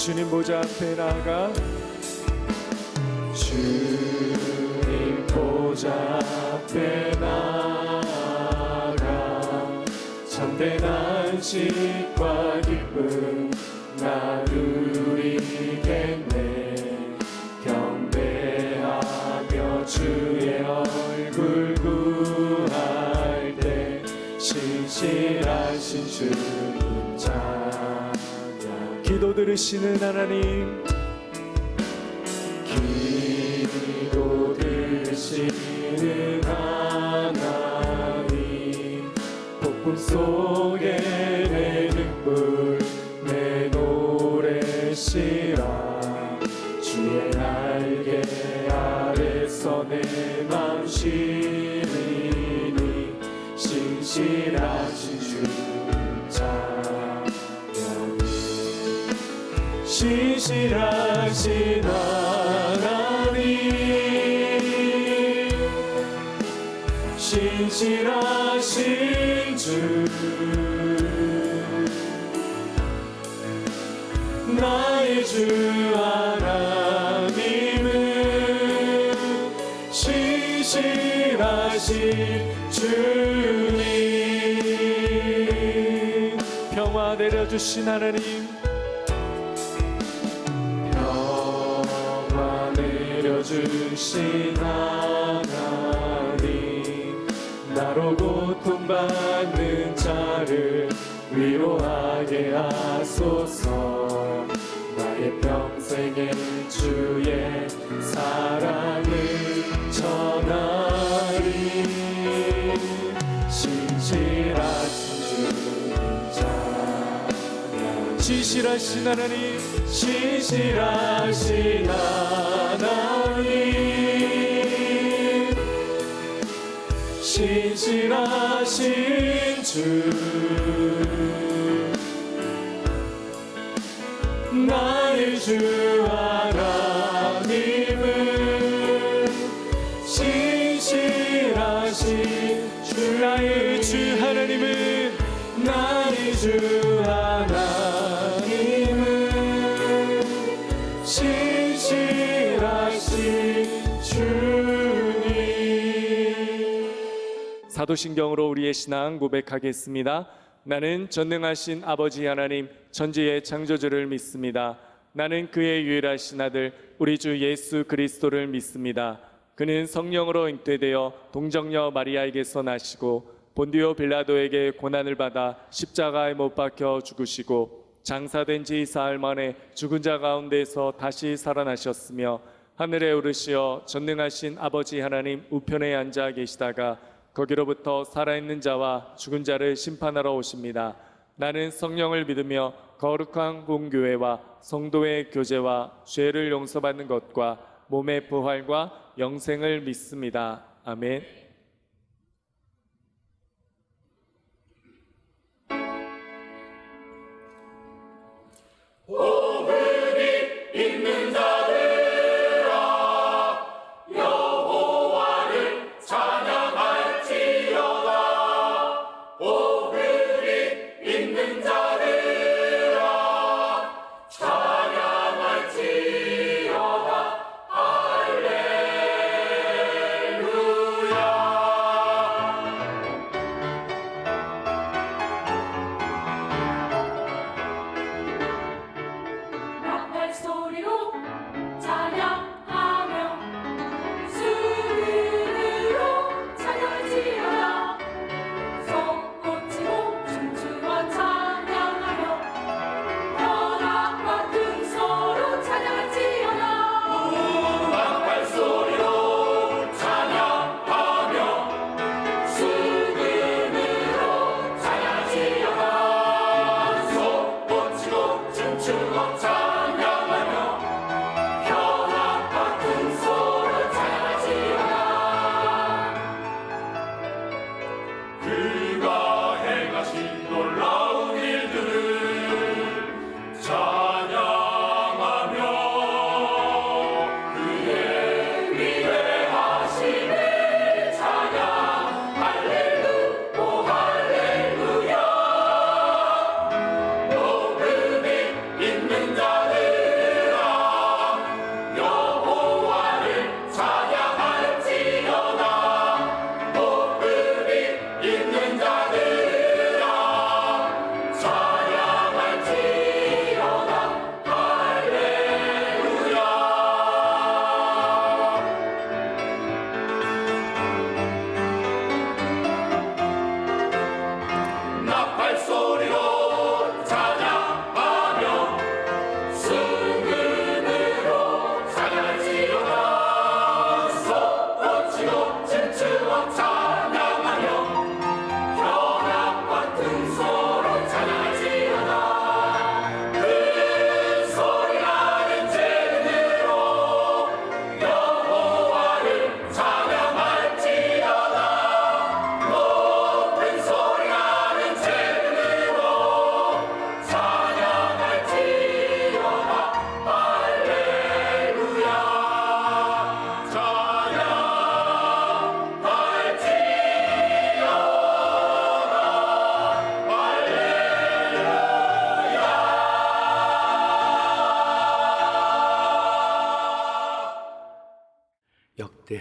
주님 보좌 앞에 나아가 주님 보좌 앞에 나아가 참된 안식과 기쁨 나누리겠네. 경배하며 주의 얼굴 구할 때 신실하신 주님 찬양. 기도 들으시는 하나님, 기도 들으시는 하나님, 폭풍 속에 내 등불 내 노래시라. 주의 날개 아래서 내 맘 쉬리니 신실하신 주 찬양. 신실하신 하나님, 신실하신 주, 나의 주 하나님은 신실하신 주님. 평화 내려주신 하나님, 평화 내려주신 하나님, 나로 고통받는 자를 위로하게 하소서. 나의 평생에 주의 사랑을 전하리. 신실하신 주님 찬양. 신실하신 하나님, 신실하신 하나님, 신실하신 주, 나의 주 하나님은 신실하신 주. 나의 주 하나님은 나의 주 하나님은 신실하신 주님. 사도신경으로 우리의 신앙 고백하겠습니다. 나는 전능하신 아버지 하나님 천지의 창조주를 믿습니다. 나는 그의 유일하신 아들 우리 주 예수 그리스도를 믿습니다. 그는 성령으로 잉태되어 동정녀 마리아에게서 나시고 본디오 빌라도에게 고난을 받아 십자가에 못 박혀 죽으시고 장사된 지 사흘 만에 죽은 자 가운데서 다시 살아나셨으며 하늘에 오르시어 전능하신 아버지 하나님 우편에 앉아 계시다가 거기로부터 살아있는 자와 죽은 자를 심판하러 오십니다. 나는 성령을 믿으며 거룩한 공교회와 성도의 교제와 죄를 용서받는 것과 몸의 부활과 영생을 믿습니다. 아멘. 있는 자들아 여호와를 찬양할지어다. 오늘이 있는 자들아 찬양할지어다. 할렐루야.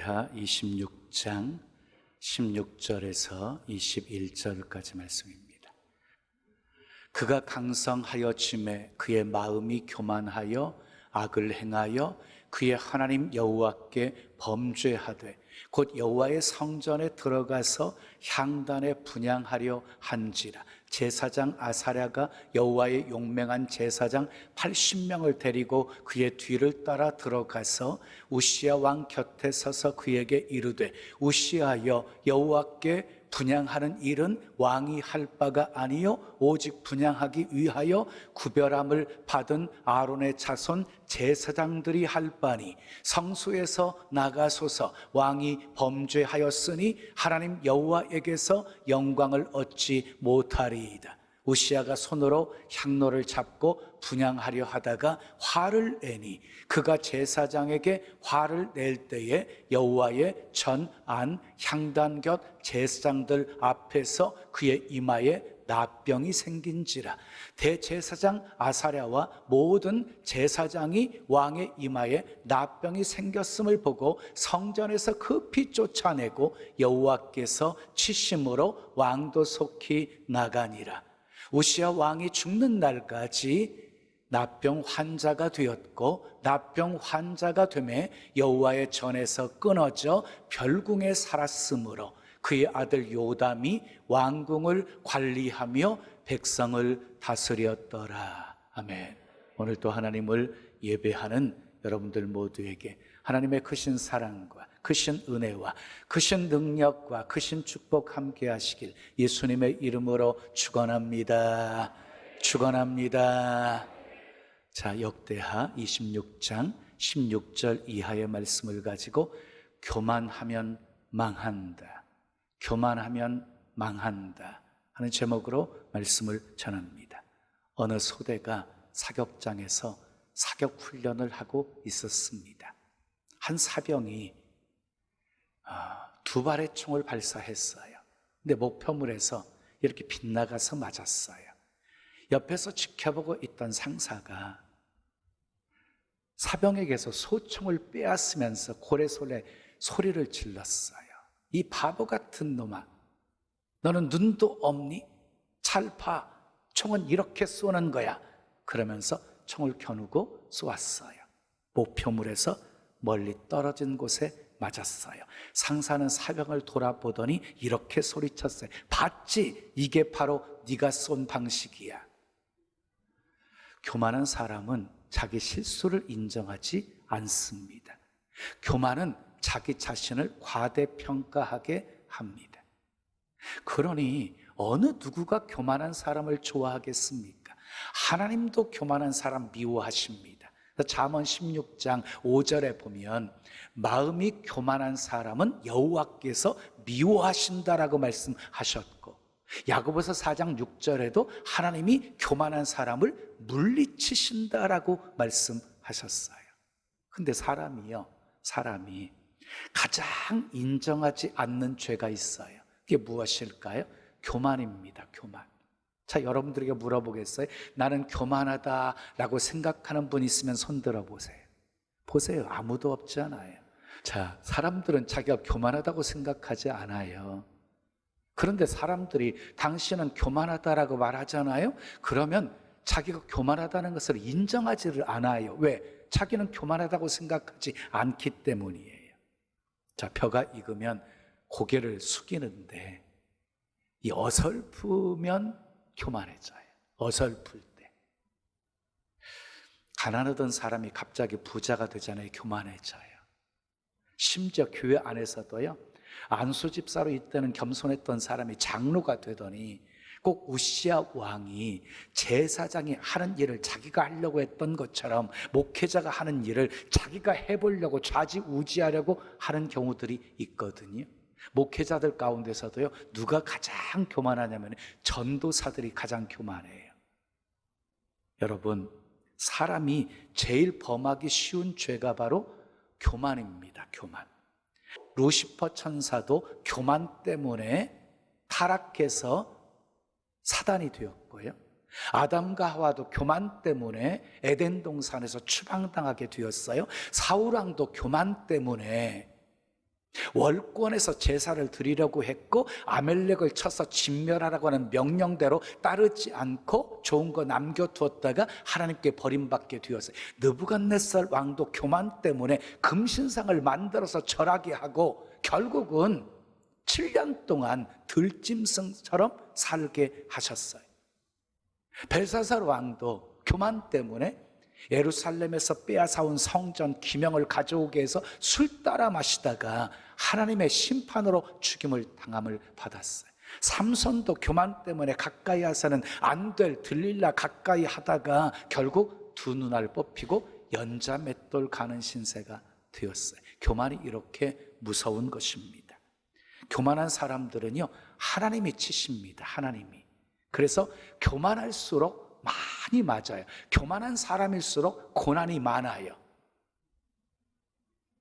역대하 26장 16절에서 21절까지 말씀입니다. 그가 강성하여 짐에 그의 마음이 교만하여 악을 행하여 그의 하나님 여호와께 범죄하되 곧 여호와의 성전에 들어가서 향단에 분향하려 한지라. 제사장 아사랴가 여호와의 용맹한 제사장 80명을 데리고 그의 뒤를 따라 들어가서 우시야 왕 곁에 서서 그에게 이르되 우시야여, 여호와께 분향하는 일은 왕이 할 바가 아니요 오직 분향하기 위하여 구별함을 받은 아론의 자손 제사장들이 할 바니 성소에서 나가소서. 왕이 범죄하였으니 하나님 여호와에게서 영광을 얻지 못하리이다. 우시야가 손으로 향로를 잡고 분향하려 하다가 화를 내니 그가 제사장에게 화를 낼 때에 여호와의 전, 안, 향단 곁 제사장들 앞에서 그의 이마에 나병이 생긴지라. 대제사장 아사랴와 모든 제사장이 왕의 이마에 나병이 생겼음을 보고 성전에서 급히 쫓아내고 여호와께서 치심으로 왕도 속히 나가니라. 우시야 왕이 죽는 날까지 나병 환자가 되었고 나병 환자가 되매 여호와의 전에서 끊어져 별궁에 살았으므로 그의 아들 요담이 왕궁을 관리하며 백성을 다스렸더라. 아멘. 오늘도 하나님을 예배하는 여러분들 모두에게 하나님의 크신 사랑과 크신 은혜와 크신 능력과 크신 축복 함께 하시길 예수님의 이름으로 축원합니다. 축원합니다. 자, 역대하 26장 16절 이하의 말씀을 가지고 교만하면 망한다, 교만하면 망한다 하는 제목으로 말씀을 전합니다. 어느 소대가 사격장에서 사격 훈련을 하고 있었습니다. 한 사병이 두 발의 총을 발사했어요. 근데 목표물에서 이렇게 빗나가서 맞았어요. 옆에서 지켜보고 있던 상사가 사병에게서 소총을 빼앗으면서 고래솔에 소리를 질렀어요. 이 바보 같은 놈아, 너는 눈도 없니? 찰파, 총은 이렇게 쏘는 거야. 그러면서 총을 겨누고 쏘았어요. 목표물에서 멀리 떨어진 곳에 맞았어요. 상사는 사병을 돌아보더니 이렇게 소리쳤어요. 봤지? 이게 바로 네가 쏜 방식이야. 교만한 사람은 자기 실수를 인정하지 않습니다. 교만은 자기 자신을 과대평가하게 합니다. 그러니 어느 누구가 교만한 사람을 좋아하겠습니까? 하나님도 교만한 사람 미워하십니다. 잠언 16장 5절에 보면 마음이 교만한 사람은 여호와께서 미워하신다라고 말씀하셨고, 야고보서 4장 6절에도 하나님이 교만한 사람을 물리치신다라고 말씀하셨어요. 근데 사람이 가장 인정하지 않는 죄가 있어요. 그게 무엇일까요? 교만입니다. 교만. 자, 여러분들에게 물어보겠어요? 나는 교만하다라고 생각하는 분 있으면 손 들어보세요. 보세요. 아무도 없잖아요. 자, 사람들은 자기가 교만하다고 생각하지 않아요. 그런데 사람들이 당신은 교만하다라고 말하잖아요. 그러면 자기가 교만하다는 것을 인정하지를 않아요. 왜? 자기는 교만하다고 생각하지 않기 때문이에요. 자, 벼가 익으면 고개를 숙이는데 이 어설프면 교만해져요. 어설플 때. 가난하던 사람이 갑자기 부자가 되잖아요. 교만해져요. 심지어 교회 안에서도요, 안수 집사로 이때는 겸손했던 사람이 장로가 되더니 꼭 우시야 왕이 제사장이 하는 일을 자기가 하려고 했던 것처럼 목회자가 하는 일을 자기가 해보려고 좌지우지하려고 하는 경우들이 있거든요. 목회자들 가운데서도요, 누가 가장 교만하냐면 전도사들이 가장 교만해요. 여러분, 사람이 제일 범하기 쉬운 죄가 바로 교만입니다. 교만. 루시퍼 천사도 교만 때문에 타락해서 사단이 되었고요, 아담과 하와도 교만 때문에 에덴 동산에서 추방당하게 되었어요. 사울 왕도 교만 때문에 월권에서 제사를 드리려고 했고 아멜렉을 쳐서 진멸하라고 하는 명령대로 따르지 않고 좋은 거 남겨두었다가 하나님께 버림받게 되었어요. 느부갓네살 왕도 교만 때문에 금신상을 만들어서 절하게 하고 결국은 7년 동안 들짐승처럼 살게 하셨어요. 벨사살 왕도 교만 때문에 예루살렘에서 빼앗아온 성전 기명을 가져오게 해서 술 따라 마시다가 하나님의 심판으로 죽임을 당함을 받았어요. 삼손도 교만 때문에 가까이 하서는 안 될 들릴라 가까이 하다가 결국 두 눈알 뽑히고 연자 맷돌 가는 신세가 되었어요. 교만이 이렇게 무서운 것입니다. 교만한 사람들은요, 하나님이 치십니다. 하나님이. 그래서 교만할수록 많이 맞아요. 교만한 사람일수록 고난이 많아요.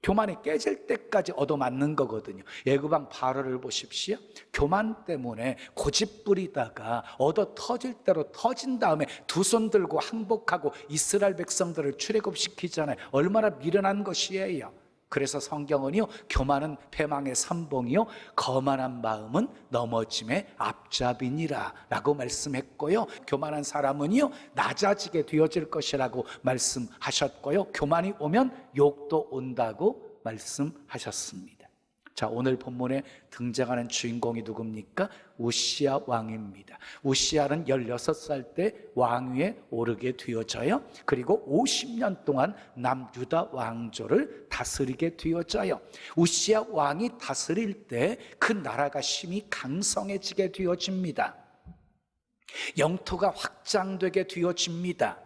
교만이 깨질 때까지 얻어맞는 거거든요. 애굽왕 바로를 보십시오. 교만 때문에 고집 부리다가 얻어 터질 대로 터진 다음에 두 손 들고 항복하고 이스라엘 백성들을 출애굽시키잖아요. 얼마나 미련한 것이에요. 그래서 성경은요, 교만은 패망의 선봉이요 거만한 마음은 넘어짐의 앞잡이니라 라고 말씀했고요, 교만한 사람은요 낮아지게 되어질 것이라고 말씀하셨고요, 교만이 오면 욕도 온다고 말씀하셨습니다. 자, 오늘 본문에 등장하는 주인공이 누굽니까? 우시야 왕입니다. 우시야는 16살 때 왕위에 오르게 되어져요. 그리고 50년 동안 남유다 왕조를 다스리게 되어져요. 우시야 왕이 다스릴 때 그 나라가 심히 강성해지게 되어집니다. 영토가 확장되게 되어집니다.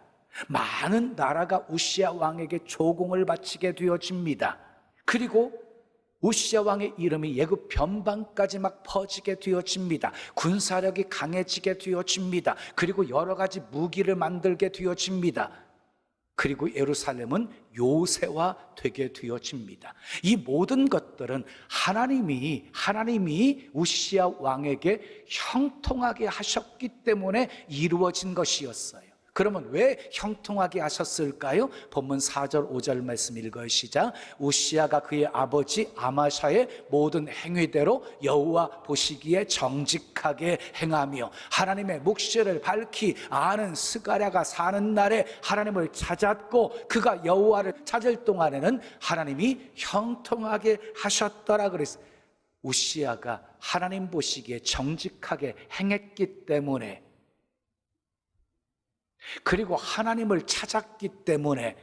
많은 나라가 우시야 왕에게 조공을 바치게 되어집니다. 그리고 우시야 왕의 이름이 애굽 변방까지 막 퍼지게 되어집니다. 군사력이 강해지게 되어집니다. 그리고 여러 가지 무기를 만들게 되어집니다. 그리고 예루살렘은 요새화 되게 되어집니다. 이 모든 것들은 하나님이 우시야 왕에게 형통하게 하셨기 때문에 이루어진 것이었어요. 그러면 왜 형통하게 하셨을까요? 본문 4절 5절 말씀 읽어요. 시작. 우시야가 그의 아버지 아마샤의 모든 행위대로 여호와 보시기에 정직하게 행하며 하나님의 묵시를 밝히 아는 스가랴가 사는 날에 하나님을 찾았고 그가 여호와를 찾을 동안에는 하나님이 형통하게 하셨더라 그랬어요. 우시야가 하나님 보시기에 정직하게 행했기 때문에, 그리고 하나님을 찾았기 때문에,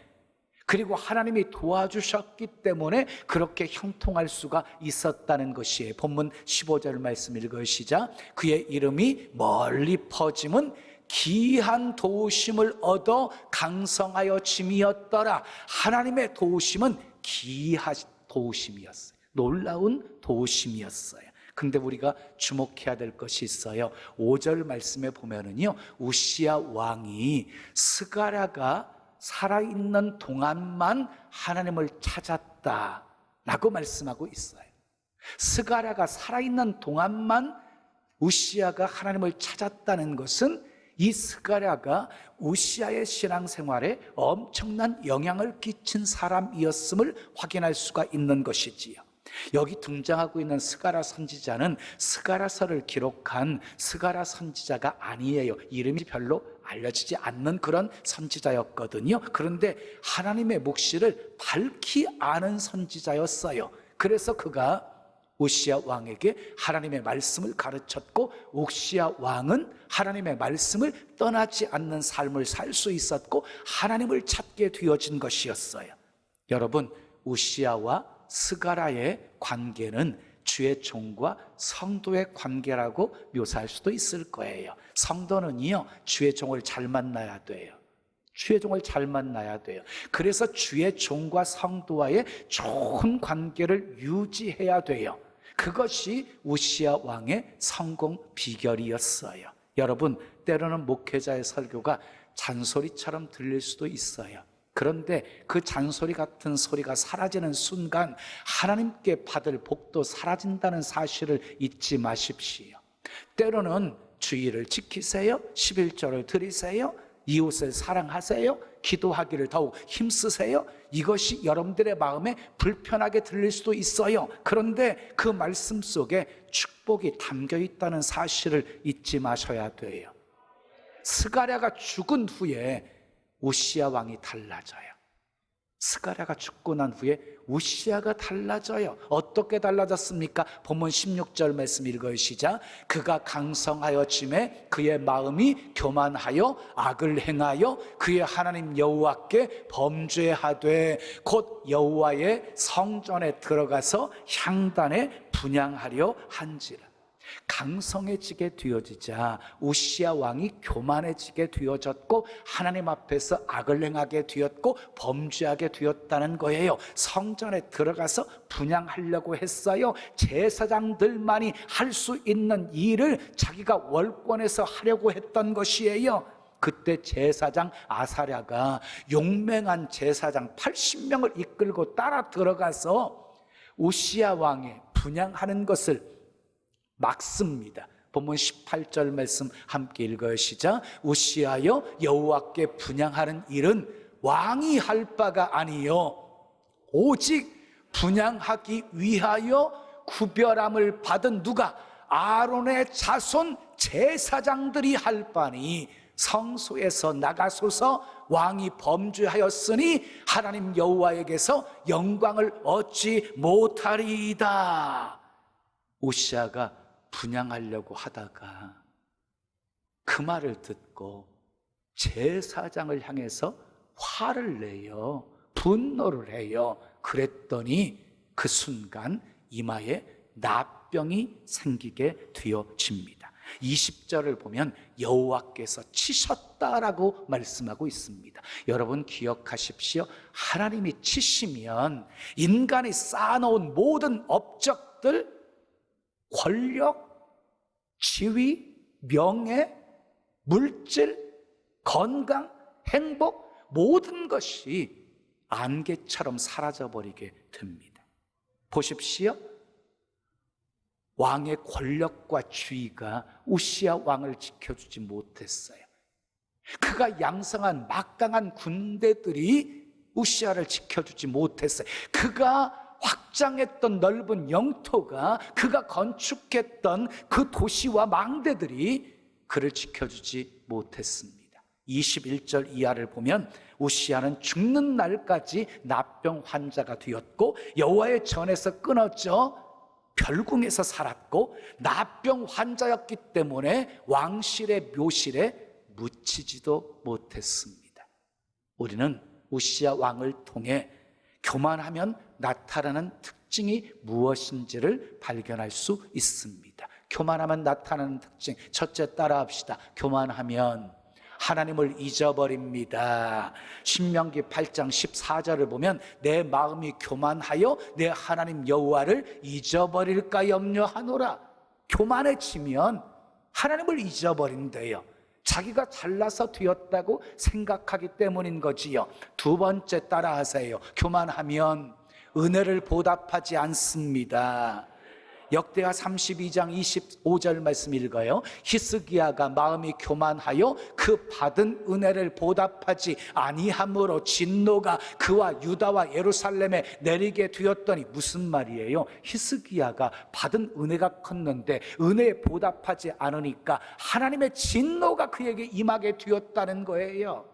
그리고 하나님이 도와주셨기 때문에 그렇게 형통할 수가 있었다는 것이에요. 본문 15절 말씀 읽어요. 시작. 그의 이름이 멀리 퍼짐은 기이한 도우심을 얻어 강성하여 짐이었더라. 하나님의 도우심은 기이한 도우심이었어요. 놀라운 도우심이었어요. 근데 우리가 주목해야 될 것이 있어요. 5절 말씀에 보면은요, 우시야 왕이 스가랴가 살아있는 동안만 하나님을 찾았다라고 말씀하고 있어요. 스가랴가 살아있는 동안만 우시야가 하나님을 찾았다는 것은 이 스가랴가 우시야의 신앙생활에 엄청난 영향을 끼친 사람이었음을 확인할 수가 있는 것이지요. 여기 등장하고 있는 스가랴 선지자는 스가랴서를 기록한 스가랴 선지자가 아니에요. 이름이 별로 알려지지 않는 그런 선지자였거든요. 그런데 하나님의 묵시를 밝히 아는 선지자였어요. 그래서 그가 우시야 왕에게 하나님의 말씀을 가르쳤고, 우시야 왕은 하나님의 말씀을 떠나지 않는 삶을 살 수 있었고 하나님을 찾게 되어진 것이었어요. 여러분, 우시야와 스가랴의 관계는 주의 종과 성도의 관계라고 묘사할 수도 있을 거예요. 성도는요, 주의 종을 잘 만나야 돼요. 주의 종을 잘 만나야 돼요. 그래서 주의 종과 성도와의 좋은 관계를 유지해야 돼요. 그것이 우시야 왕의 성공 비결이었어요. 여러분, 때로는 목회자의 설교가 잔소리처럼 들릴 수도 있어요. 그런데 그 잔소리 같은 소리가 사라지는 순간 하나님께 받을 복도 사라진다는 사실을 잊지 마십시오. 때로는 주의를 지키세요, 11조를 드리세요, 이웃을 사랑하세요? 기도하기를 더욱 힘쓰세요? 이것이 여러분들의 마음에 불편하게 들릴 수도 있어요. 그런데 그 말씀 속에 축복이 담겨 있다는 사실을 잊지 마셔야 돼요. 스가랴가 죽은 후에 우시야 왕이 달라져요. 스가랴가 죽고 난 후에 우시야가 달라져요. 어떻게 달라졌습니까? 본문 16절 말씀 읽어요. 시작. 그가 강성하여짐에 그의 마음이 교만하여 악을 행하여 그의 하나님 여호와께 범죄하되 곧 여호와의 성전에 들어가서 향단에 분향하려 한지라. 강성해지게 되어지자 우시야 왕이 교만해지게 되어졌고 하나님 앞에서 악을 행하게 되었고 범죄하게 되었다는 거예요. 성전에 들어가서 분향하려고 했어요. 제사장들만이 할 수 있는 일을 자기가 월권에서 하려고 했던 것이에요. 그때 제사장 아사랴가 용맹한 제사장 80명을 이끌고 따라 들어가서 우시야 왕의 분향하는 것을 막습니다. 본문 18절 말씀 함께 읽어요. 시작. 우시하여 여호와께 분향하는 일은 왕이 할 바가 아니요 오직 분향하기 위하여 구별함을 받은 누가? 아론의 자손 제사장들이 할 바니 성소에서 나가소서. 왕이 범죄하였으니 하나님 여호와에게서 영광을 얻지 못하리이다. 우시야가 분향하려고 하다가 그 말을 듣고 제사장을 향해서 화를 내요. 분노를 해요. 그랬더니 그 순간 이마에 납병이 생기게 되어집니다. 20절을 보면 여호와께서 치셨다라고 말씀하고 있습니다. 여러분 기억하십시오. 하나님이 치시면 인간이 쌓아놓은 모든 업적들, 권력, 지위, 명예, 물질, 건강, 행복 모든 것이 안개처럼 사라져버리게 됩니다. 보십시오. 왕의 권력과 지위가 우시야 왕을 지켜주지 못했어요. 그가 양성한 막강한 군대들이 우시야를 지켜주지 못했어요. 그가 확장했던 넓은 영토가, 그가 건축했던 그 도시와 망대들이 그를 지켜주지 못했습니다. 21절 이하를 보면 우시야는 죽는 날까지 납병 환자가 되었고 여호와의 전에서 끊어져 별궁에서 살았고 납병 환자였기 때문에 왕실의 묘실에 묻히지도 못했습니다. 우리는 우시야 왕을 통해 교만하면 나타나는 특징이 무엇인지를 발견할 수 있습니다. 교만하면 나타나는 특징, 첫째 따라합시다. 교만하면 하나님을 잊어버립니다. 신명기 8장 14절을 보면 내 마음이 교만하여 내 하나님 여호와를 잊어버릴까 염려하노라. 교만해지면 하나님을 잊어버린대요. 자기가 잘나서 되었다고 생각하기 때문인 거지요. 두 번째 따라하세요. 교만하면 은혜를 보답하지 않습니다. 역대하 32장 25절 말씀 읽어요. 히스기야가 마음이 교만하여 그 받은 은혜를 보답하지 아니함으로 진노가 그와 유다와 예루살렘에 내리게 되었더니 무슨 말이에요? 히스기야가 받은 은혜가 컸는데 은혜에 보답하지 않으니까 하나님의 진노가 그에게 임하게 되었다는 거예요.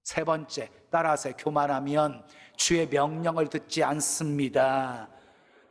세 번째 따라서 교만하면 주의 명령을 듣지 않습니다.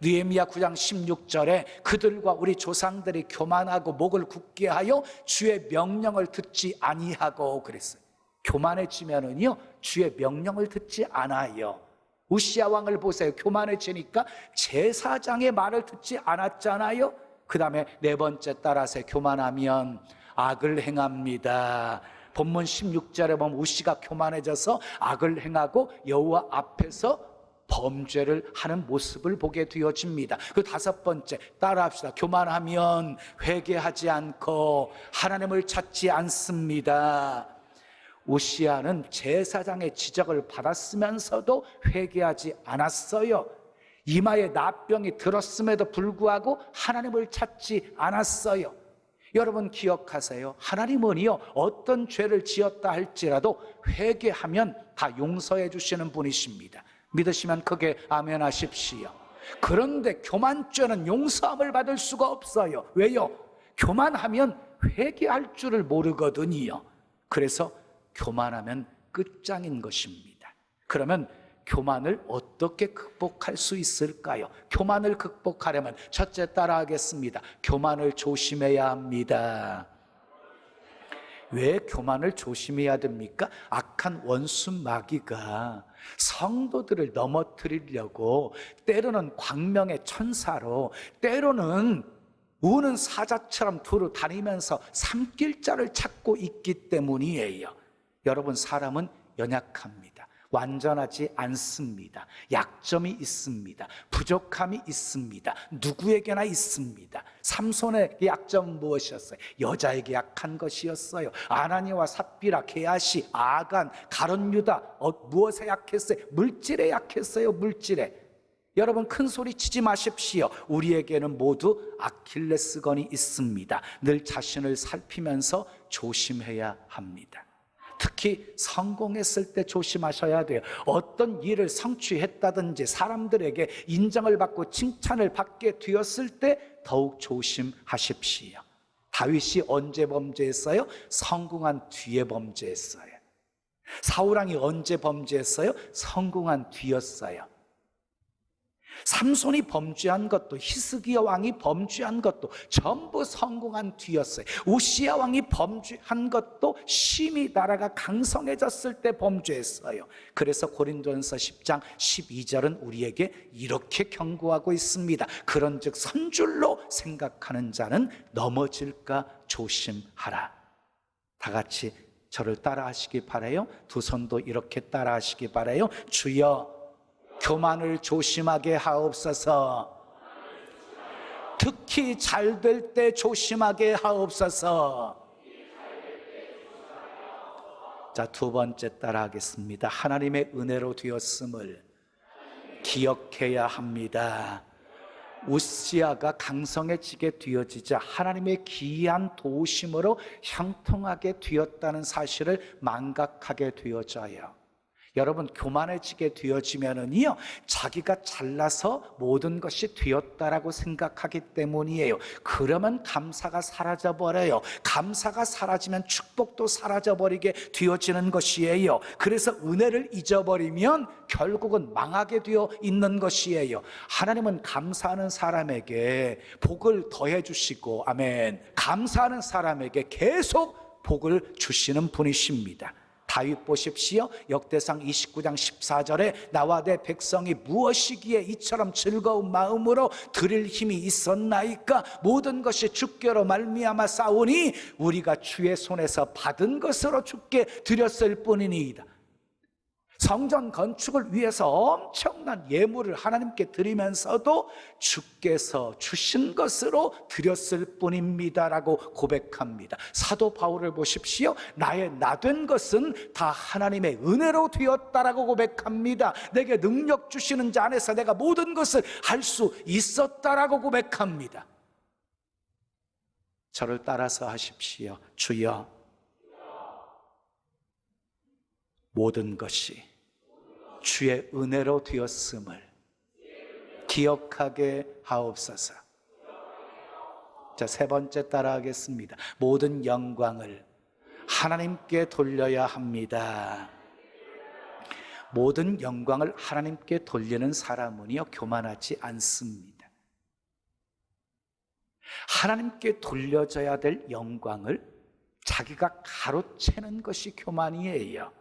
느헤미야 9장 16절에 그들과 우리 조상들이 교만하고 목을 굳게 하여 주의 명령을 듣지 아니하고 그랬어요. 교만해지면은요 주의 명령을 듣지 않아요. 우시야 왕을 보세요. 교만해지니까 제사장의 말을 듣지 않았잖아요. 그 다음에 네 번째 따라서 교만하면 악을 행합니다. 본문 16절에 보면 우시가 교만해져서 악을 행하고 여호와 앞에서 범죄를 하는 모습을 보게 되어집니다. 그 다섯 번째 따라합시다. 교만하면 회개하지 않고 하나님을 찾지 않습니다. 우시야는 제사장의 지적을 받았으면서도 회개하지 않았어요. 이마에 납병이 들었음에도 불구하고 하나님을 찾지 않았어요. 여러분 기억하세요. 하나님은요, 어떤 죄를 지었다 할지라도 회개하면 다 용서해 주시는 분이십니다. 믿으시면 크게 아멘 하십시오. 그런데 교만죄는 용서함을 받을 수가 없어요. 왜요? 교만하면 회개할 줄을 모르거든요. 그래서 교만하면 끝장인 것입니다. 그러면 교만을 어떻게 극복할 수 있을까요? 교만을 극복하려면 첫째 따라하겠습니다. 교만을 조심해야 합니다. 왜 교만을 조심해야 됩니까? 악한 원수 마귀가 성도들을 넘어뜨리려고 때로는 광명의 천사로, 때로는 우는 사자처럼 두루 다니면서 삼킬자를 찾고 있기 때문이에요. 여러분, 사람은 연약합니다. 완전하지 않습니다. 약점이 있습니다. 부족함이 있습니다. 누구에게나 있습니다. 삼손의 약점은 무엇이었어요? 여자에게 약한 것이었어요. 아나니와 삽비라, 게하시, 아간, 가룟 유다, 무엇에 약했어요? 물질에 약했어요. 물질에. 여러분, 큰 소리 치지 마십시오. 우리에게는 모두 아킬레스건이 있습니다. 늘 자신을 살피면서 조심해야 합니다. 특히 성공했을 때 조심하셔야 돼요. 어떤 일을 성취했다든지 사람들에게 인정을 받고 칭찬을 받게 되었을 때 더욱 조심하십시오. 다윗이 언제 범죄했어요? 성공한 뒤에 범죄했어요. 사울왕이 언제 범죄했어요? 성공한 뒤였어요. 삼손이 범죄한 것도, 히스기야 왕이 범죄한 것도 전부 성공한 뒤였어요. 우시야 왕이 범죄한 것도 심히 나라가 강성해졌을 때 범죄했어요. 그래서 고린도전서 10장 12절은 우리에게 이렇게 경고하고 있습니다. 그런즉 선줄로 생각하는 자는 넘어질까 조심하라. 다 같이 저를 따라하시기 바라요. 두 손도 이렇게 따라하시기 바라요. 주여, 교만을 조심하게 하옵소서. 특히 잘 될 때 조심하게 하옵소서. 자, 두 번째 따라하겠습니다. 하나님의 은혜로 되었음을 기억해야 합니다. 우시아가 강성해지게 되어지자 하나님의 기이한 도우심으로 형통하게 되었다는 사실을 망각하게 되어져요. 여러분, 교만해지게 되어지면은요, 자기가 잘나서 모든 것이 되었다라고 생각하기 때문이에요. 그러면 감사가 사라져버려요. 감사가 사라지면 축복도 사라져버리게 되어지는 것이에요. 그래서 은혜를 잊어버리면 결국은 망하게 되어 있는 것이에요. 하나님은 감사하는 사람에게 복을 더해 주시고, 아멘, 감사하는 사람에게 계속 복을 주시는 분이십니다. 다윗 보십시오. 역대상 29장 14절에 나와 내 백성이 무엇이기에 이처럼 즐거운 마음으로 드릴 힘이 있었나이까? 모든 것이 주께로 말미암아 싸우니 우리가 주의 손에서 받은 것으로 주께 드렸을 뿐이니이다. 성전 건축을 위해서 엄청난 예물을 하나님께 드리면서도 주께서 주신 것으로 드렸을 뿐입니다라고 고백합니다. 사도 바울을 보십시오. 나의 나된 것은 다 하나님의 은혜로 되었다라고 고백합니다. 내게 능력 주시는 자 안에서 내가 모든 것을 할 수 있었다라고 고백합니다. 저를 따라서 하십시오. 주여, 모든 것이 주의 은혜로 되었음을 기억하게 하옵소서. 자, 세 번째 따라하겠습니다. 모든 영광을 하나님께 돌려야 합니다. 모든 영광을 하나님께 돌리는 사람은요, 교만하지 않습니다. 하나님께 돌려져야 될 영광을 자기가 가로채는 것이 교만이에요.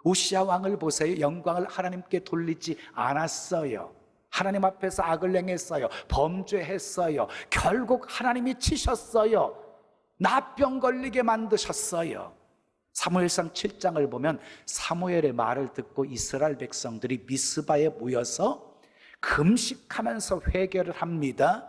우시아 왕을 보세요. 영광을 하나님께 돌리지 않았어요. 하나님 앞에서 악을 행했어요. 범죄했어요. 결국 하나님이 치셨어요. 나병 걸리게 만드셨어요. 사무엘상 7장을 보면 사무엘의 말을 듣고 이스라엘 백성들이 미스바에 모여서 금식하면서 회개를 합니다.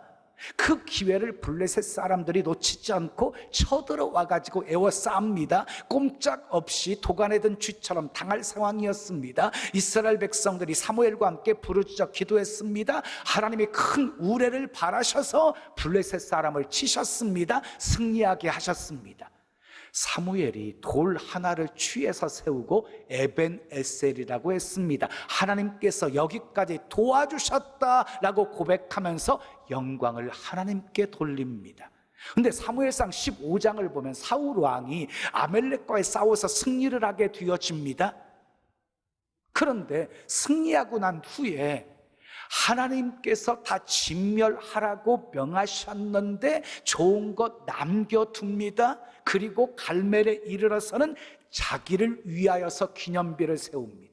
그 기회를 블레셋 사람들이 놓치지 않고 쳐들어와 가지고 에워싸웁니다. 꼼짝없이 도간에 든 쥐처럼 당할 상황이었습니다. 이스라엘 백성들이 사무엘과 함께 부르짖어 기도했습니다. 하나님이 큰 우레를 바라셔서 블레셋 사람을 치셨습니다. 승리하게 하셨습니다. 사무엘이 돌 하나를 취해서 세우고 에벤에셀이라고 했습니다. 하나님께서 여기까지 도와주셨다라고 고백하면서 영광을 하나님께 돌립니다. 근데 사무엘상 15장을 보면 사울 왕이 아멜렉과의 싸워서 승리를 하게 되어집니다. 그런데 승리하고 난 후에 하나님께서 다 진멸하라고 명하셨는데 좋은 것 남겨둡니다. 그리고 갈멜에 이르러서는 자기를 위하여서 기념비를 세웁니다.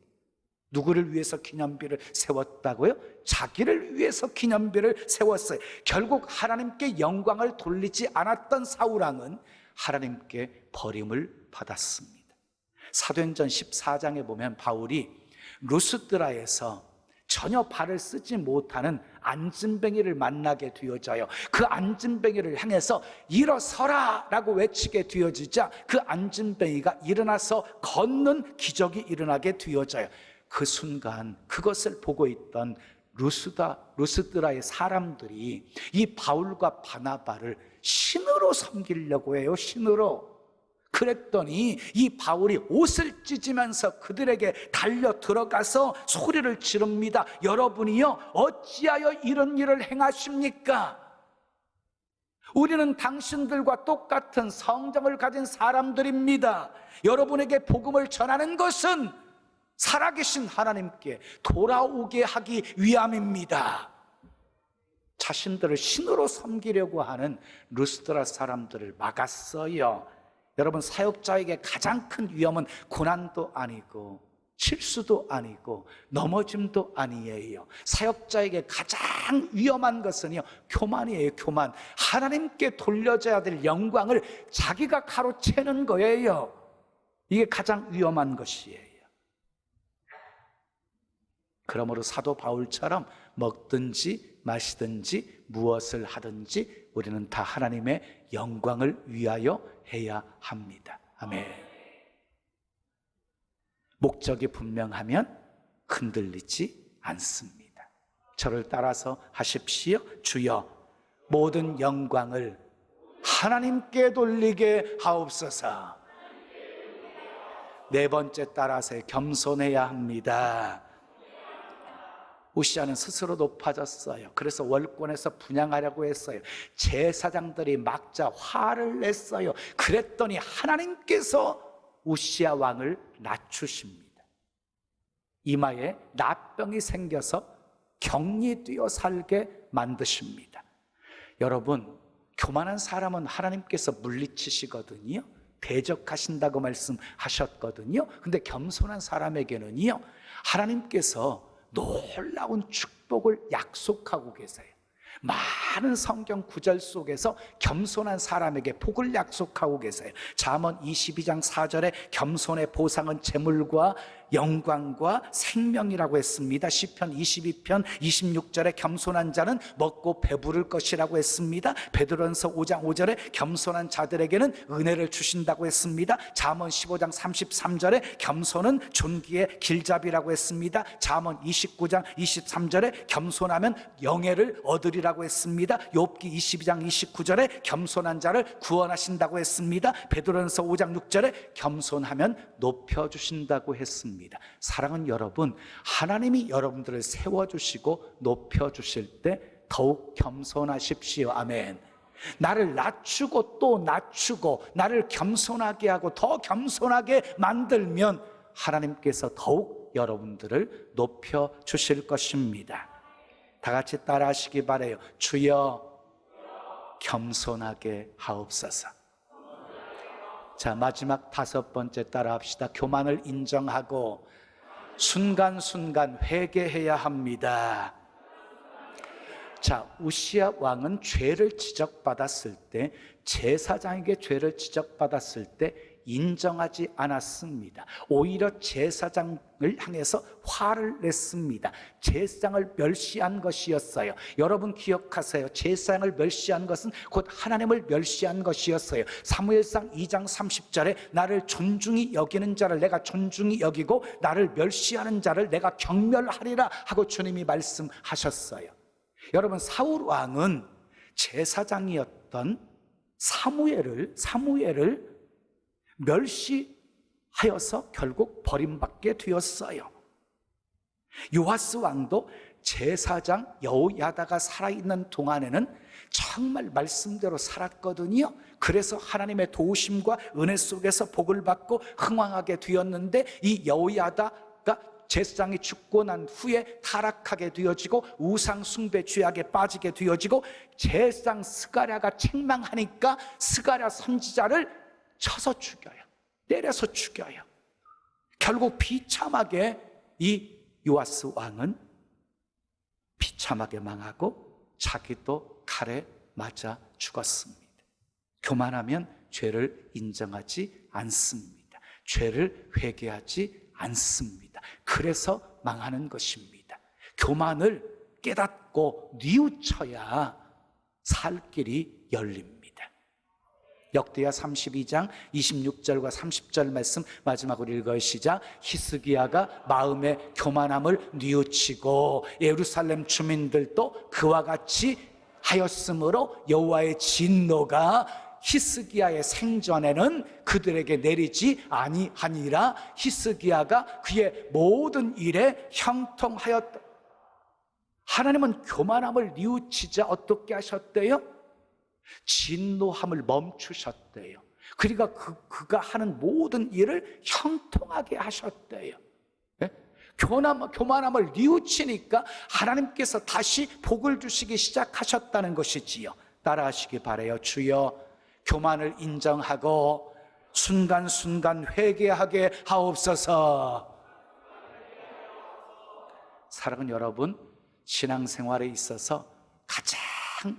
누구를 위해서 기념비를 세웠다고요? 자기를 위해서 기념비를 세웠어요. 결국 하나님께 영광을 돌리지 않았던 사울왕은 하나님께 버림을 받았습니다. 사도행전 14장에 보면 바울이 루스드라에서 전혀 발을 쓰지 못하는 안진뱅이를 만나게 되어져요. 그 안진뱅이를 향해서 일어서라 라고 외치게 되어지자 그 안진뱅이가 일어나서 걷는 기적이 일어나게 되어져요. 그 순간 그것을 보고 있던 루스드라의 사람들이 이 바울과 바나바를 신으로 섬기려고 해요. 신으로. 그랬더니 이 바울이 옷을 찢으면서 그들에게 달려 들어가서 소리를 지릅니다. 여러분이요, 어찌하여 이런 일을 행하십니까? 우리는 당신들과 똑같은 성정을 가진 사람들입니다. 여러분에게 복음을 전하는 것은 살아계신 하나님께 돌아오게 하기 위함입니다. 자신들을 신으로 섬기려고 하는 루스드라 사람들을 막았어요. 여러분, 사역자에게 가장 큰 위험은 고난도 아니고 실수도 아니고 넘어짐도 아니에요. 사역자에게 가장 위험한 것은요, 교만이에요. 교만. 하나님께 돌려져야 될 영광을 자기가 가로채는 거예요. 이게 가장 위험한 것이에요. 그러므로 사도 바울처럼 먹든지 마시든지 무엇을 하든지 우리는 다 하나님의 영광을 위하여 해야 합니다. 아멘. 목적이 분명하면 흔들리지 않습니다. 저를 따라서 하십시오. 주여, 모든 영광을 하나님께 돌리게 하옵소서. 네 번째 따라서 겸손해야 합니다. 우시아는 스스로 높아졌어요. 그래서 월권에서 분향하려고 했어요. 제사장들이 막자 화를 냈어요. 그랬더니 하나님께서 우시아 왕을 낮추십니다. 이마에 납병이 생겨서 격리 뛰어 살게 만드십니다. 여러분, 교만한 사람은 하나님께서 물리치시거든요. 대적하신다고 말씀하셨거든요. 근데 겸손한 사람에게는요, 하나님께서 놀라운 축복을 약속하고 계세요. 많은 성경 구절 속에서 겸손한 사람에게 복을 약속하고 계세요. 잠언 22장 4절에 겸손의 보상은 재물과 영광과 생명이라고 했습니다. 시편 22편 26절에 겸손한 자는 먹고 배부를 것이라고 했습니다. 베드로전서 5장 5절에 겸손한 자들에게는 은혜를 주신다고 했습니다. 잠언 15장 33절에 겸손은 존귀의 길잡이라고 했습니다. 잠언 29장 23절에 겸손하면 영예를 얻으리라고 했습니다. 욥기 22장 29절에 겸손한 자를 구원하신다고 했습니다. 베드로전서 5장 6절에 겸손하면 높여주신다고 했습니다. 사랑하는 여러분, 하나님이 여러분들을 세워주시고 높여주실 때 더욱 겸손하십시오. 아멘. 나를 낮추고 또 낮추고 나를 겸손하게 하고 더 겸손하게 만들면 하나님께서 더욱 여러분들을 높여주실 것입니다. 다 같이 따라 하시기 바라요. 주여, 겸손하게 하옵소서. 자, 마지막 다섯 번째 따라 합시다. 교만을 인정하고 순간순간 회개해야 합니다. 자, 우시아 왕은 죄를 지적받았을 때, 제사장에게 죄를 지적받았을 때 인정하지 않았습니다. 오히려 제사장을 향해서 화를 냈습니다. 제사장을 멸시한 것이었어요. 여러분 기억하세요. 제사장을 멸시한 것은 곧 하나님을 멸시한 것이었어요. 사무엘상 2장 30절에 나를 존중히 여기는 자를 내가 존중히 여기고 나를 멸시하는 자를 내가 경멸하리라 하고 주님이 말씀하셨어요. 여러분, 사울 왕은 제사장이었던 사무엘을 멸시하여서 결국 버림받게 되었어요. 요아스 왕도 제사장 여호야다가 살아있는 동안에는 정말 말씀대로 살았거든요. 그래서 하나님의 도우심과 은혜 속에서 복을 받고 흥왕하게 되었는데, 이 여호야다가 제사장이 죽고 난 후에 타락하게 되어지고 우상 숭배 죄악에 빠지게 되어지고, 제사장 스가랴가 책망하니까 스가랴 선지자를 쳐서 죽여요. 때려서 죽여요. 결국 비참하게 이 요아스 왕은 비참하게 망하고 자기도 칼에 맞아 죽었습니다. 교만하면 죄를 인정하지 않습니다. 죄를 회개하지 않습니다. 그래서 망하는 것입니다. 교만을 깨닫고 뉘우쳐야 살 길이 열립니다. 역대하 32장 26절과 30절 말씀 마지막으로 읽으시자. 히스기야가 마음의 교만함을 뉘우치고 예루살렘 주민들도 그와 같이 하였으므로 여호와의 진노가 히스기야의 생전에는 그들에게 내리지 아니하니라. 히스기야가 그의 모든 일에 형통하였다. 하나님은 교만함을 뉘우치자 어떻게 하셨대요? 진노함을 멈추셨대요. 그러니까 그가 하는 모든 일을 형통하게 하셨대요. 교만함을 뉘우치니까 하나님께서 다시 복을 주시기 시작하셨다는 것이지요. 따라하시기 바라요. 주여, 교만을 인정하고 순간순간 회개하게 하옵소서. 사랑하는 여러분, 신앙생활에 있어서 가장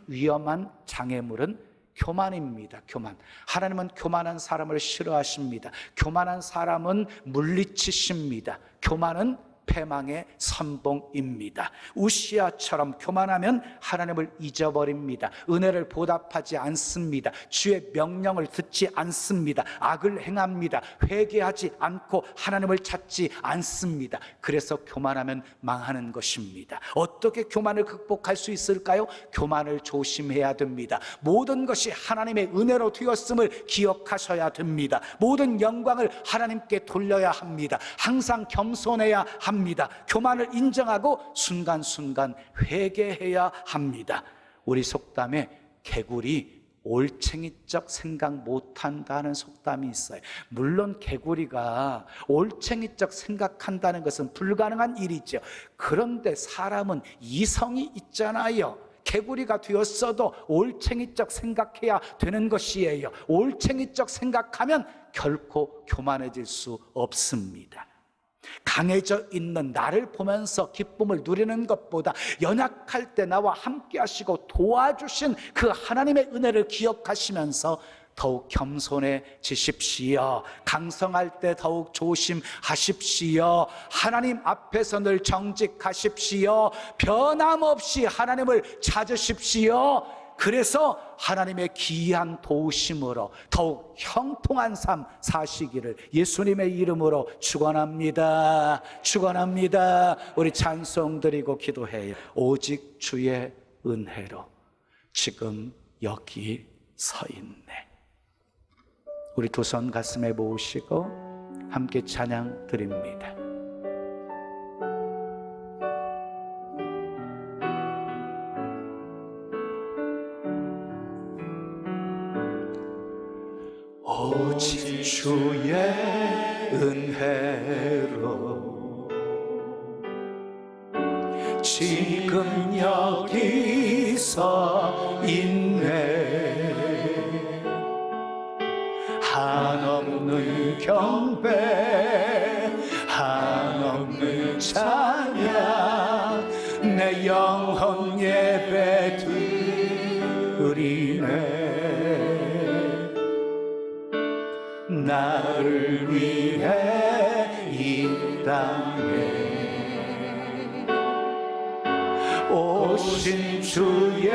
위험한 장애물은 교만입니다. 교만. 하나님은 교만한 사람을 싫어하십니다. 교만한 사람은 물리치십니다. 교만은 패망의 선봉입니다. 우시아처럼 교만하면 하나님을 잊어버립니다. 은혜를 보답하지 않습니다. 주의 명령을 듣지 않습니다. 악을 행합니다. 회개하지 않고 하나님을 찾지 않습니다. 그래서 교만하면 망하는 것입니다. 어떻게 교만을 극복할 수 있을까요? 교만을 조심해야 됩니다. 모든 것이 하나님의 은혜로 되었음을 기억하셔야 됩니다. 모든 영광을 하나님께 돌려야 합니다. 항상 겸손해야 합니다. 교만을 인정하고 순간순간 회개해야 합니다. 우리 속담에 개구리 올챙이적 생각 못한다는 속담이 있어요. 물론 개구리가 올챙이적 생각한다는 것은 불가능한 일이죠. 그런데 사람은 이성이 있잖아요. 개구리가 되었어도 올챙이적 생각해야 되는 것이에요. 올챙이적 생각하면 결코 교만해질 수 없습니다. 강해져 있는 나를 보면서 기쁨을 누리는 것보다 연약할 때 나와 함께 하시고 도와주신 그 하나님의 은혜를 기억하시면서 더욱 겸손해지십시오. 강성할 때 더욱 조심하십시오. 하나님 앞에서 늘 정직하십시오. 변함없이 하나님을 찾으십시오. 그래서 하나님의 기이한 도우심으로 더욱 형통한 삶 사시기를 예수님의 이름으로 축원합니다. 축원합니다. 우리 찬송 드리고 기도해요. 오직 주의 은혜로 지금 여기 서 있네. 우리 두 손 가슴에 모으시고 함께 찬양 드립니다. 오직 주의 은혜로 지금 여기 서 있네. 한없는 경배 한없는 찬양 내 영혼 예배 드리네. 나를 위해 이 땅에 오신 주의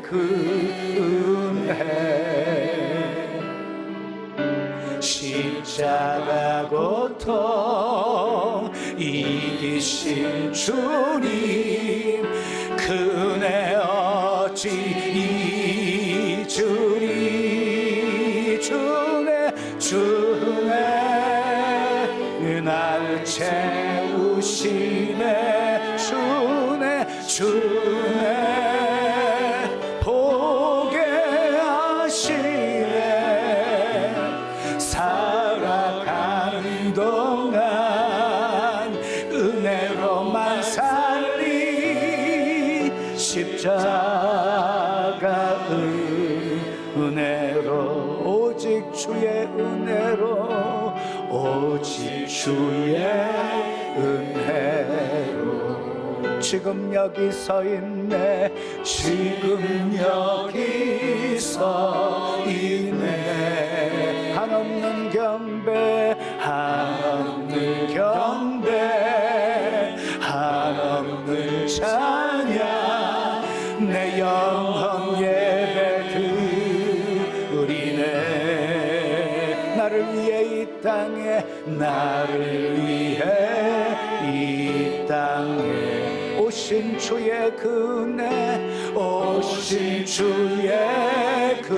그 은혜, 십자가 고통 이기신 주님, 그 은혜 어찌 잊으리. 주네 날 채우시네. 주네 보게 하시네. 살아가는 동안 은혜로만 살리. 십자가 은혜로, 오직 주의 은혜로, 오직 주의 은혜로. 지금 여기 서 있네. 지금 여기 서 있네. 한없는 경배, 한없는 경배, 한없는 찬양, 내 영혼 예배 드리네. 나를 위해 이 땅에, 나를 위해 이 땅에 오신 주의 그 은혜, 오신 주의 그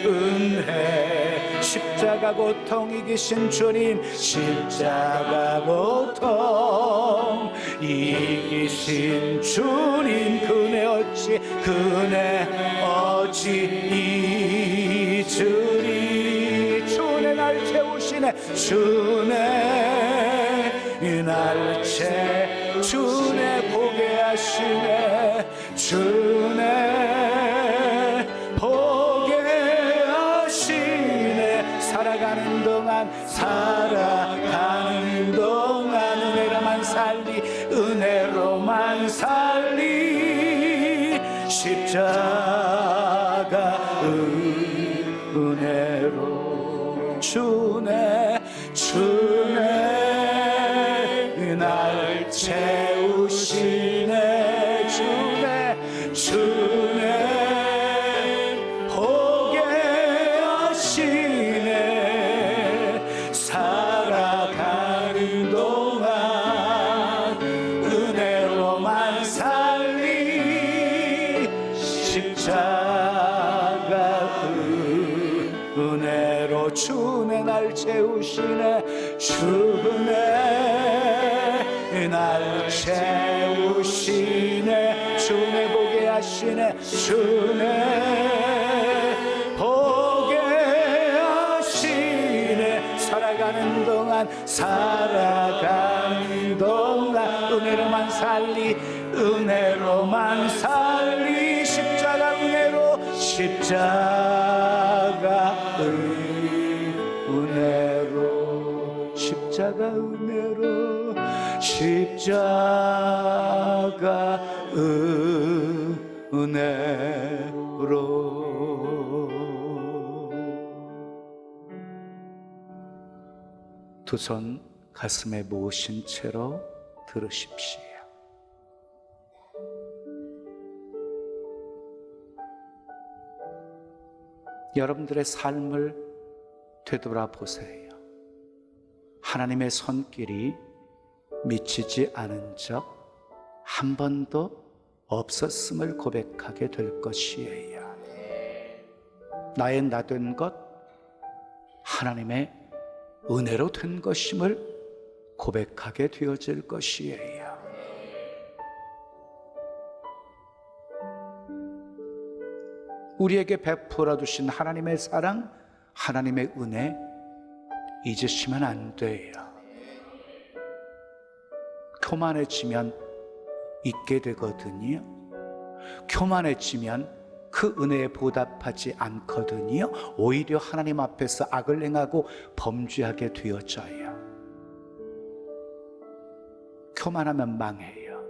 은혜. 십자가 고통 이기신 주님, 십자가 고통 이기신 주님, 그 은혜 어찌, 그 은혜 어찌 잊으리. 주네 날 채우시네. 주네 날 채, 주네 보게 하시네. 주네 보게 하시네. 살아가는 동안, 살아가는 동안 은혜로만 살리, 은혜로만 살리. 십자가 은혜로. 주네 날 채우시네. 주네 보게 하시네. 살아가는 동안 은혜로만 살리. 십자가 은혜로. 주네 날 채우시네. 주네 날 채우시네. 주네 보게 하시네. 주네 보게 하시네. 살아가는 동안, 살아가는 동안 은혜로만 살리, 은혜로만 살리. 십자가 은혜로, 십자가 은혜로, 십자가 은혜로, 십자가 은혜로. 두 손 가슴에 모으신 채로 들으십시오. 여러분들의 삶을 되돌아보세요. 하나님의 손길이 미치지 않은 적 한 번도 없었음을 고백하게 될 것이에요. 나의 나된 것 하나님의 은혜로 된 것임을 고백하게 되어질 것이에요. 우리에게 베풀어 주신 하나님의 사랑, 하나님의 은혜 잊으시면 안 돼요. 교만해지면 잊게 되거든요. 교만해지면 그 은혜에 보답하지 않거든요. 오히려 하나님 앞에서 악을 행하고 범죄하게 되어져요. 교만하면 망해요.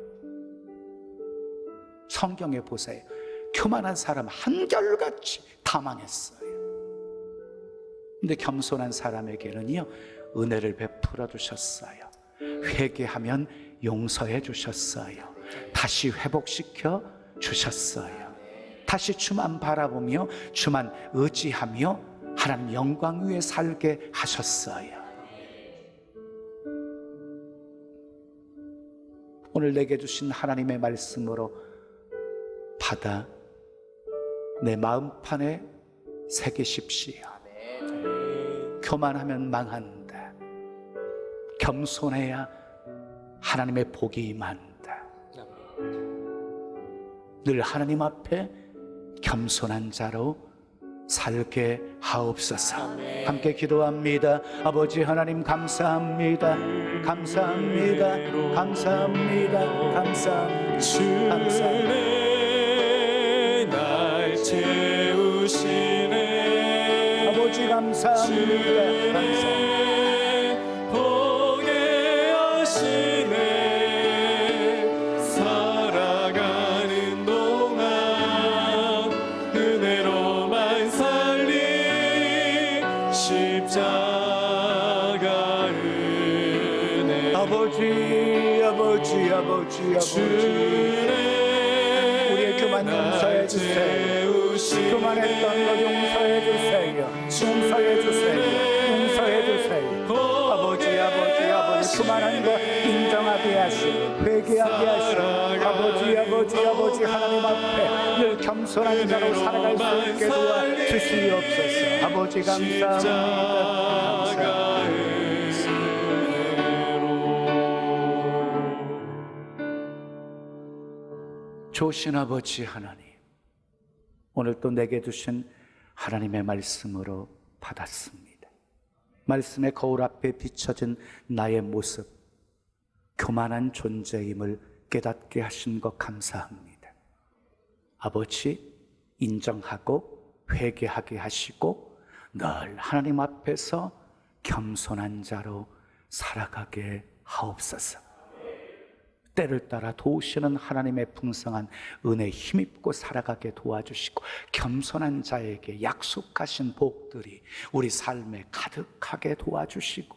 성경에 보세요. 교만한 사람 한결같이 다 망했어요. 근데 겸손한 사람에게는요 은혜를 베풀어 주셨어요. 회개하면 용서해 주셨어요. 다시 회복시켜 주셨어요. 다시 주만 바라보며 주만 의지하며 하나님 영광 위에 살게 하셨어요. 오늘 내게 주신 하나님의 말씀으로 받아 내 마음판에 새기십시오. 교만하면 망한다. 겸손해야 하나님의 복이 임한다. 늘 하나님 앞에 겸손한 자로 살게 하옵소서. 함께 기도합니다. 아버지 하나님 감사합니다. 감사합니다. 감사합니다. 감사합니다. 주의 날 채우시네. 아버지 감사합니다. 감사합니다. 보게 하시네. 살아가는 동안 은혜로만 살리 십자가 은혜. 아버지 우리의 교만 용서해 주세요. 교만했던 것 용서해 주세요. 용서해 주세요. 용서해 주세요. 아버지 교만한 것 인정하게 하시고 회개하게 하시고 아버지 하나님 앞에 늘 겸손한 자로 살아갈 수 있게 도와주시옵소서. 아버지 감사합니다. 좋으신 아버지 하나님, 오늘 또 내게 주신 하나님의 말씀으로 받았습니다. 말씀의 거울 앞에 비춰진 나의 모습, 교만한 존재임을 깨닫게 하신 것 감사합니다. 아버지, 인정하고 회개하게 하시고 늘 하나님 앞에서 겸손한 자로 살아가게 하옵소서. 때를 따라 도우시는 하나님의 풍성한 은혜에 힘입고 살아가게 도와주시고 겸손한 자에게 약속하신 복들이 우리 삶에 가득하게 도와주시고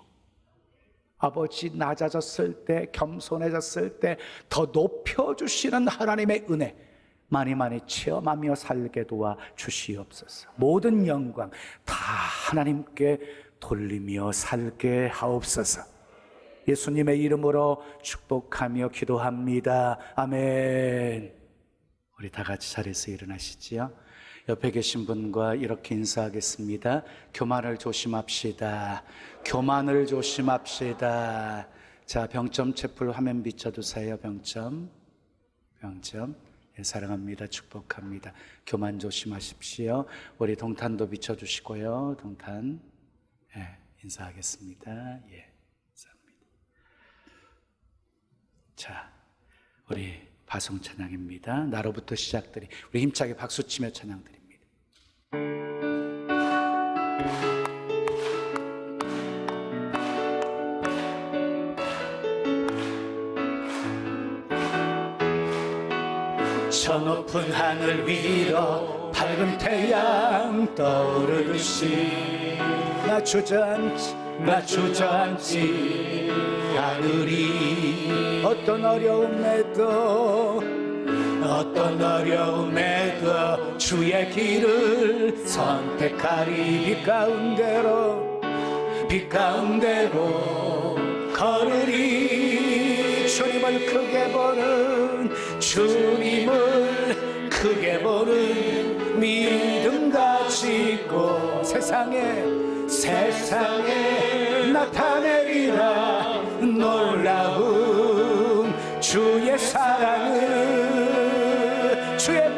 아버지 낮아졌을 때 겸손해졌을 때 더 높여주시는 하나님의 은혜 많이 체험하며 살게 도와주시옵소서. 모든 영광 다 하나님께 돌리며 살게 하옵소서. 예수님의 이름으로 축복하며 기도합니다. 아멘. 우리 다 같이 자리에서 일어나시지요. 옆에 계신 분과 이렇게 인사하겠습니다. 교만을 조심합시다. 교만을 조심합시다. 자, 병점 채플 화면 비춰주세요. 병점. 예, 사랑합니다. 축복합니다. 교만 조심하십시오. 우리 동탄도 비춰주시고요. 동탄. 예, 인사하겠습니다. 예. 자, 우리 바송 찬양입니다. 나로부터 시작들이 우리 힘차게 박수치며 찬양드립니다. 저 높은 하늘 위로 밝은 태양 떠오르듯이 나 주저앉지 않으리. 어떤 어려움에도 주의 길을 선택하리. 빛 가운데로 걸으리. 주님을 크게 보는 믿음 가지고 세상에 나타내리라. 놀라운 주의 사랑을 주의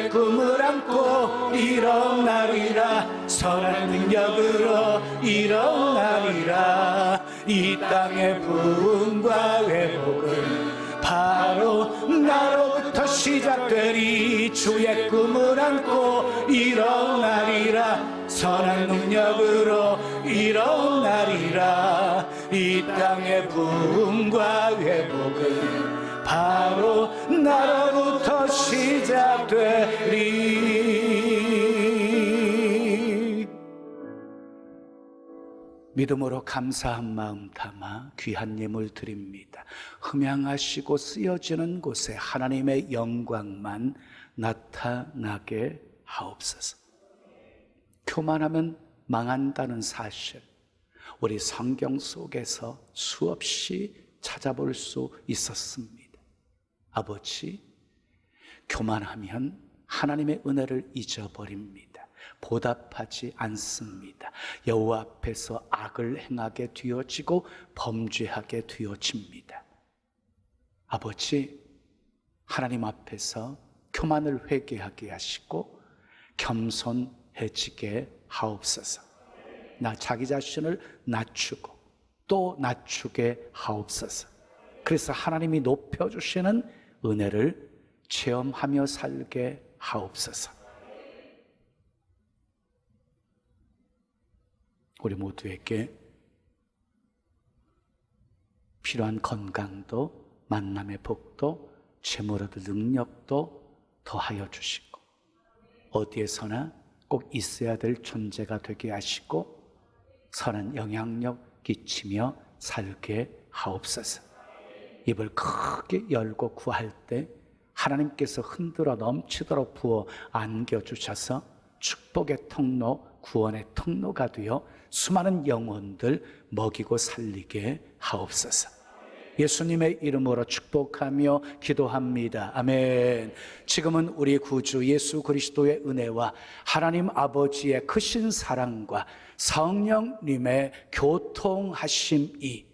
꿈을 안고 일어나리라. 선한 능력으로 일어나리라. 이 땅의 부흥과 회복은 바로 나로부터 시작되리. 주의 꿈을 안고 일어나리라. 선한 능력으로 일어나리라. 이 땅의 부흥과 회복은 바로 나로부터 시작되리. 믿음으로 감사한 마음 담아 귀한 예물 드립니다. 흠양하시고 쓰여지는 곳에 하나님의 영광만 나타나게 하옵소서. 교만하면 망한다는 사실, 우리 성경 속에서 수없이 찾아볼 수 있었습니다. 아버지, 교만하면 하나님의 은혜를 잊어버립니다. 보답하지 않습니다. 여호와 앞에서 악을 행하게 되어지고 범죄하게 되어집니다. 아버지, 하나님 앞에서 교만을 회개하게 하시고 겸손해지게 하옵소서. 나 자기 자신을 낮추고 또 낮추게 하옵소서. 그래서 하나님이 높여주시는 은혜를 체험하며 살게 하옵소서. 우리 모두에게 필요한 건강도, 만남의 복도, 재물 얻을 능력도 더하여 주시고, 어디에서나 꼭 있어야 될 존재가 되게 하시고 선한 영향력 끼치며 살게 하옵소서. 입을 크게 열고 구할 때 하나님께서 흔들어 넘치도록 부어 안겨주셔서 축복의 통로, 구원의 통로가 되어 수많은 영혼들 먹이고 살리게 하옵소서. 예수님의 이름으로 축복하며 기도합니다. 아멘. 지금은 우리 구주 예수 그리스도의 은혜와 하나님 아버지의 크신 사랑과 성령님의 교통하심이,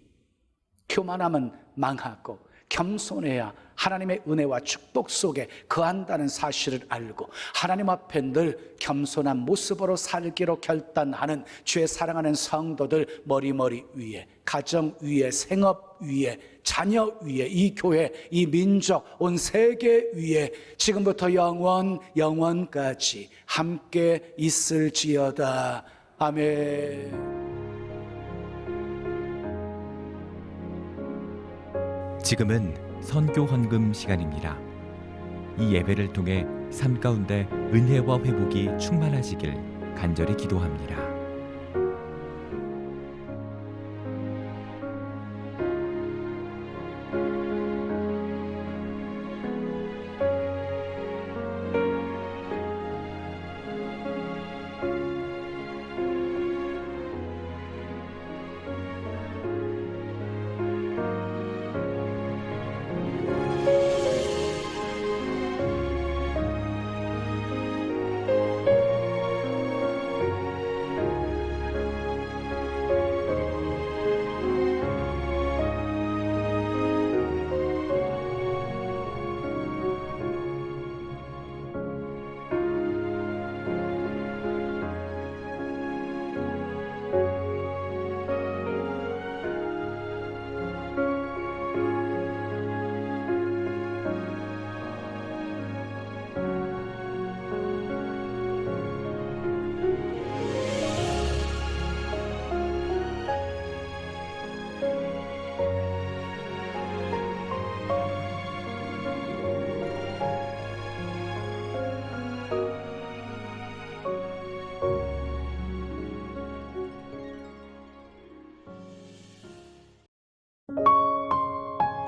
교만하면 망하고 겸손해야 하나님의 은혜와 축복 속에 거한다는 사실을 알고 하나님 앞에 늘 겸손한 모습으로 살기로 결단하는 주의 사랑하는 성도들 머리머리 위에, 가정 위에, 생업 위에, 자녀 위에, 이 교회, 이 민족, 온 세계 위에 지금부터 영원까지 함께 있을지어다. 아멘. 지금은 선교 헌금 시간입니다. 이 예배를 통해 삶 가운데 은혜와 회복이 충만하시길 간절히 기도합니다.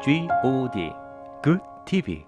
GOD, Good TV